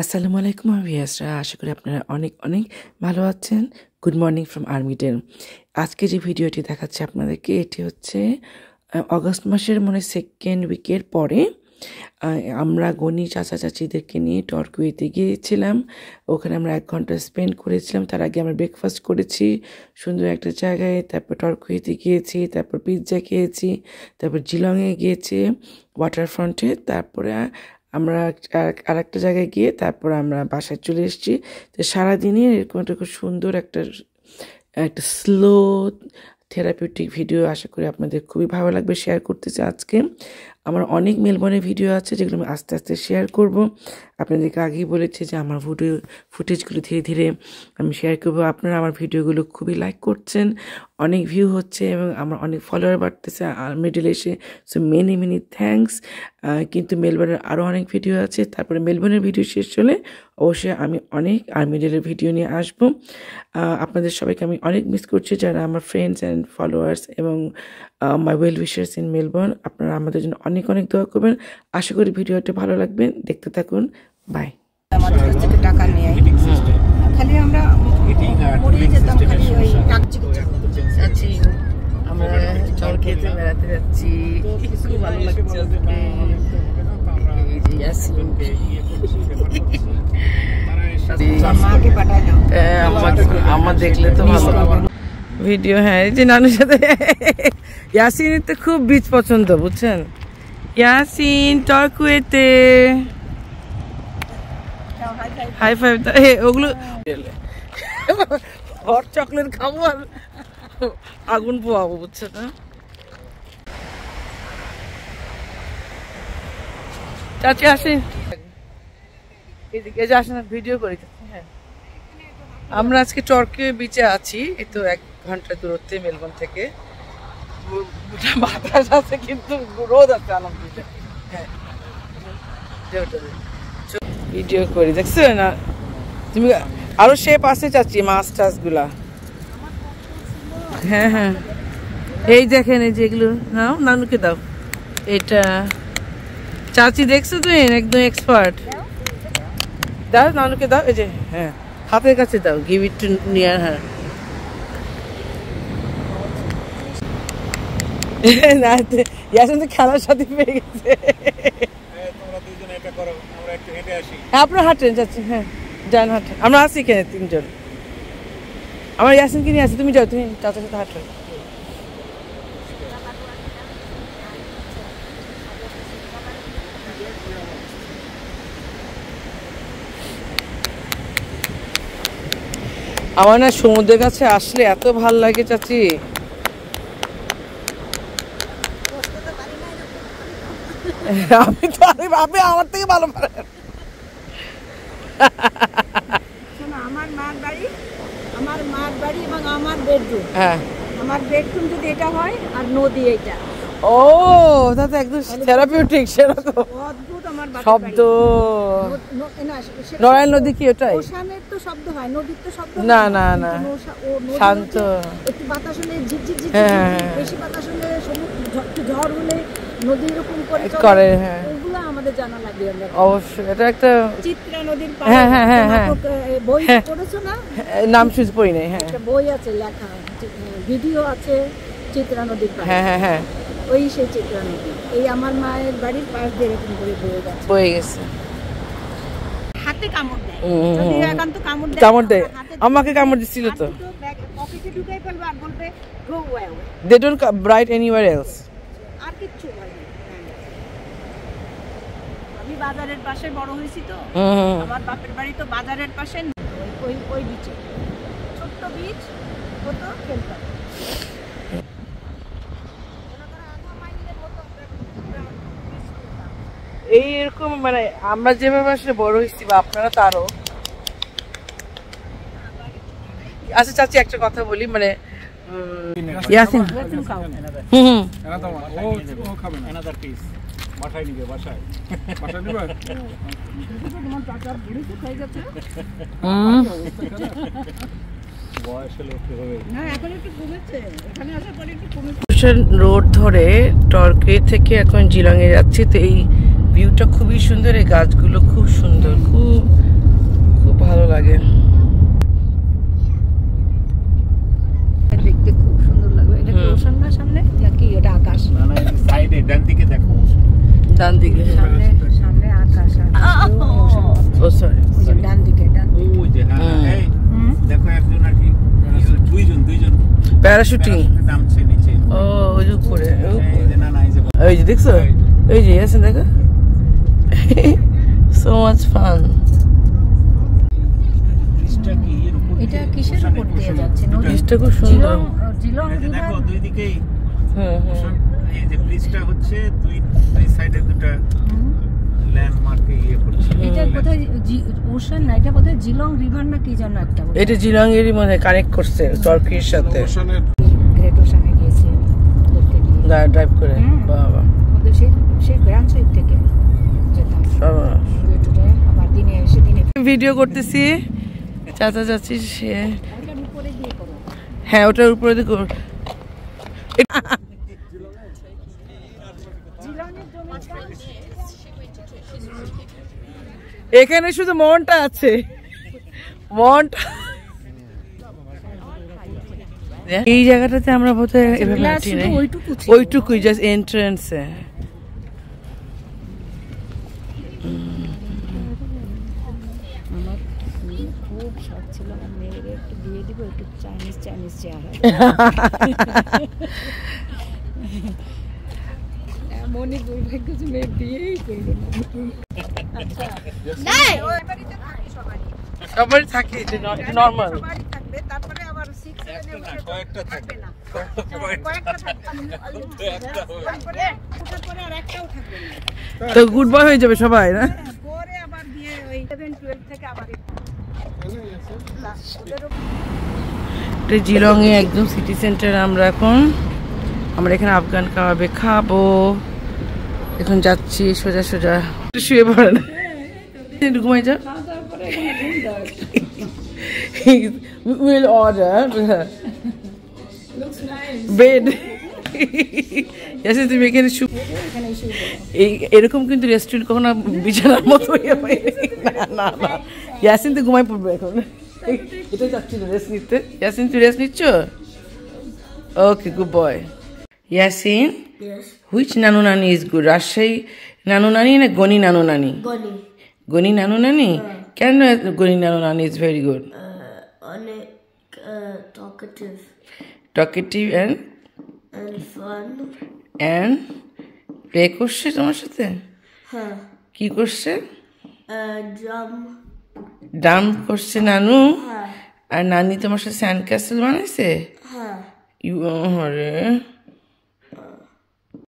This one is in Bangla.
আসসালামু আলাইকুম ভিউয়ার্সরা, আশা করি আপনারা অনেক অনেক ভালো আছেন। Good morning from Armidale. আজকে যে ভিডিওটি দেখাচ্ছে আপনাদেরকে, এটি হচ্ছে অগস্ট মাসের সেকেন্ড উইকের পরে আমরা গনি চাচা চাচিদেরকে নিয়ে টরকুয়েতে গিয়েছিলাম। ওখানে আমরা 1 ঘন্টা স্পেন্ড করেছিলাম। তার আগে আমরা ব্রেকফাস্ট করেছি সুন্দর একটা জায়গায়, তারপর টরকুয়েতে গিয়েছি, তারপর পিৎজা খেয়েছি, তারপর জিলংয়ে গিয়েছি ওয়াটারফ্রন্টে, তারপরে আমরা আর একটা জায়গায় গিয়ে তারপর আমরা বাসায় চলে এসেছি। তো সারাদিনই এরকম একটা খুব সুন্দর একটা স্লো থেরাপিউটিক ভিডিও আশা করি আপনাদের খুবই ভালো লাগবে। শেয়ার করতেছি আজকে। আমার অনেক মেলবোর্নের ভিডিও আছে যেগুলো আমি আস্তে আস্তে শেয়ার করব। আপনাদেরকে আগেই বলেছি যে আমার ফুটেজগুলো ধীরে ধীরে আমি শেয়ার করবো। আপনারা আমার ভিডিওগুলো খুবই লাইক করছেন, অনেক ভিউ হচ্ছে এবং আমার অনেক ফলোয়ার বাড়তেছে মিডল এসে। So many thanks. কিন্তু মেলবোর্নের আরও অনেক ভিডিও আছে। তারপরে মেলবোর্নের ভিডিও শেষ হলে অবশ্যই আমি অনেক মিডলের ভিডিও নিয়ে আসবো। আপনাদের সবাইকে আমি অনেক মিস করছি, যারা আমার ফ্রেন্ডস অ্যান্ড ফলোয়ার্স এবং মাই ওয়েল উইশার্স ইন মেলবোর্ন। আপনারা আমাদের জন্য অনেক অনেক দোয়া করবেন। আশা করি ভিডিওটা ভালো লাগবে, দেখতে থাকুন। বাই। আমাদের কাছ থেকে টাকা নিয়ে খালি আমরা মরিয়ে যেতাম, খালি ওই যাচ্ছি আমরা টরকিতে বেড়াতে যাচ্ছি, খুব ভালো লাগছে। মাকে পাঠালো, আমার দেখলে তো ভালো ভিডিও। হ্যাঁ, এই যে নানুর সাথে ইয়াসিনের তো খুব বিচ পছন্দ, বুঝছেন? ইয়াসিন টরকুয়েতে হাই ফাইভ। ওগুলো হট চকলেট খাবো আর আগুন পোয়াবো, বুঝছেন না? চাচি আসেন এদিকে, আসেন ভিডিও করি। হ্যাঁ, আমরা আজকে টরকিও বিচে আছি। এই তো 1 ঘন্টা দূরত্বে মেলবোর্ন থেকে। বাতাস আছে কিন্তু রোদ আছে আলহামদুলিল্লাহ। হ্যাঁ, ভিডিও করি, দেখছো না তুমি? আরো শেপ আছে চাচি, মাছ টাছ গুলা। হ্যাঁ হ্যাঁ, এই দেখেন, এই যে এগুলো নাও, নানুকে দাও। এটা চাচি দেখছো তুমি, একদম এক্সপার্ট। দাও নানুকে দাও, এই যে হ্যাঁ হাতের কাছে দাও, গিভ ইট টু নিয়ার হার। না ইয়াসিন তো খেলার সাথে পেয়ে গেছে। আপনারা হাঁটেন যাচ্ছেন? হ্যাঁ যান, হাঁটেন, আমরা আছি এখানে 3 জন। আমার ইয়াসিনকে নিয়ে আসি, তুমি যাও, তুমি চাচার সাথে হাঁটো। আমার না সমুদ্রের কাছে আসলে এত ভাল লাগে চাচি। আপনি আমার থেকে ভালো পারেন। আমার মার বাড়ি এবং আমার বেডরুম, হ্যাঁ আমার বেডরুম যদি এটা হয় আর নদী এটা, ও তাতে একদম থেরাপিউটিক সেরকম অদ্ভুত আমার শব্দ। নড়াইল নদী কি ওটাই? ওখানের তো শব্দ হয়, নদীর তো শব্দ না না না, শান্ত। একটু বাতাস হলে ঝিকঝিক, বেশি বাতাস হলে একটু ঝড় হলে নদী এরকম করে। হ্যাঁ, ওগুলো আমাদের জানা লাগে। অবশ্যই এটা একটা চিত্রা নদীর পাড়ে। হ্যাঁ হ্যাঁ হ্যাঁ হ্যাঁ, বই পড়েছো না? নাম শুনতে পড়ি নাই। হ্যাঁ, একটা বই আছে লেখা, ভিডিও আছে চিত্রা নদীর পাড়ে। হ্যাঁ হ্যাঁ হ্যাঁ, ওই সেই চিত্রা নদী, এই আমার মায়ের বাড়ির পাশ দিয়ে এরকম করে বয়ে গেছে। হাতে কামড় দেয়, যদি একান্ত কামড় দেয়। আমাকে কামড় দিছিল তো। পকেটে ঢুকাই ফেলবে আর বলবে গো way. They don't bite anywhere else. আর কিচ্ছু হয় না। আমি বাজারের পাশে বড় হয়েছি তো, আমার বাপের বাড়ি তো বাজারের পাশে, ওই বিচে ছোট্ট বিচ, কত খেলতাম। এইরকম আমরা যেভাবে আসলে বড় হয়েছি বা আপনারা তারও। আচ্ছা চাচি একটা কথা বলি, ইয়াসিন রোড ধরে টরকি থেকে এখন জিলংয়ে যাচ্ছি। তো এই ভিউটা খুবই সুন্দর, এই গাছগুলো খুব সুন্দর, খুব প্যারাশুটিং নামছে নিচে। ও ওই যে উপরে এই যে না এই যে ওই যে দেখছো ওই যে আছে দেখো সো মাচ ফান ব্রিজটা কি এর উপর এটা কিসের উপর দিয়ে যাচ্ছে? ব্রিজটা খুব সুন্দর জিলং এই যে দেখো রিভার। দুই দিকেই হুম এই যে ব্রিজটা হচ্ছে দুই সাইডে দুটো ল্যান্ডমার্কে ইয়ে করছে। এটা কোথায়? ওশান না, এটা কোথায়? জিলং রিভার না কি যেন একটা বলে। এটা জিলং এরই মধ্যে কানেক্ট করছে টার্কির সাথে গ্রেট ওশানে গিয়েছে ওদেরকে নিয়ে। ড্রাইভ করে বাবা ওদের সেই গ্র্যান্ড সাইড থেকে যেতাম গ্রেট ওশানে, আবার দিনে এসে দিনে ভিডিও করতেছি চাচা চাচি সে ওটার উপরে দিয়ে করো। হ্যাঁ ওটার উপরে দিয়ে জিলংয়ের জমিটা এখানে শুধু মনটা আছে মনটা এই জায়গাটাতে আমরা বোধহয় এভাবে হাঁটি নাই ওইটুকুই জাস্ট এন্ট্রান্সে আমার খুব শখ ছিল আমার মেয়ের একটু বিয়ে দিব একটু চাইনিজ চেহারা। এমনই দুর্ভাগ্য যে মেয়ে বিয়েই করলো না। সবারই থাকে নর্মাল তারপরে আবার 6 7 এ কয়েকটা থাকবে না, কয়েকটা থাকবে তারপরে আর একটাও থাকবে না। তো গুড বয় হয়ে যাবে সবাই না পরে আবার বিয়ে ওই 11 12 থেকে আবার জিলং এ একদম সিটি সেন্টার আমরা এখানে আফগান কাবাবে খাবো এখন যাচ্ছি সোজা সোজা শুয়ে পড়ে না ঘুমাই যা we'll order bed তুমি এখানে এরকম কিন্তু রেস্টুরেন্ট কখনো বিছানার মতো না না ইয়াসিন তো ঘুমাই পড়বে এখন এটা চাচ্ছিল রেস্ট নিতে ইয়াসিন তুই রেস্ট নিচ্ছ okay good boy Yasin which নানু নানি ইজ গুড রাজশাহী নানু নানি না গনি নানু নানি গনি নানু নানি কেন গনি নানু নানি ইজ ভেরি গুড অনেক talkative and fun. And play করছে তোমার সাথে হ্যাঁ কি করছে drum. ডাম করছে নানু হ্যাঁ আর নানি তোমার সাথে স্যান্ড ক্যাসেল বানাইছে হ্যাঁ ইউ আরে